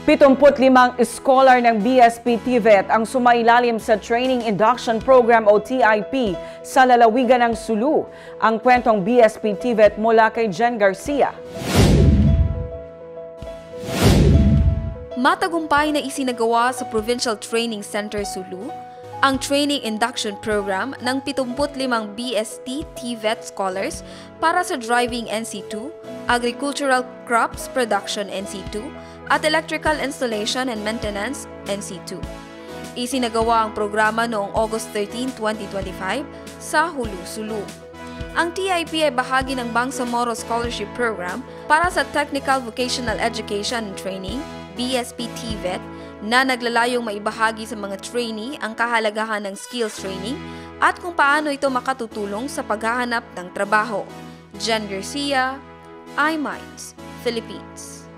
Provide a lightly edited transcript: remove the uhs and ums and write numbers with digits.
75 scholar ng BSP TVET ang sumailalim sa Training Induction Program o TIP sa lalawigan ng Sulu. Ang kwentong BSP TVET mula kay Jen Garcia. Matagumpay na isinagawa sa Provincial Training Center Sulu ang Training Induction Program ng 75 BST TVET scholars para sa Driving NC2, Agricultural Crops Production NC2, at Electrical Installation and Maintenance NC2. Isinagawa ang programa noong August 13, 2025 sa Hulu, Sulu. Ang TIP ay bahagi ng Bangsamoro Scholarship Program para sa Technical Vocational Education and Training, BSP TVET, na naglalayong maibahagi sa mga trainee ang kahalagahan ng skills training at kung paano ito makatutulong sa paghahanap ng trabaho. Jen Garcia, iMinds, Philippines.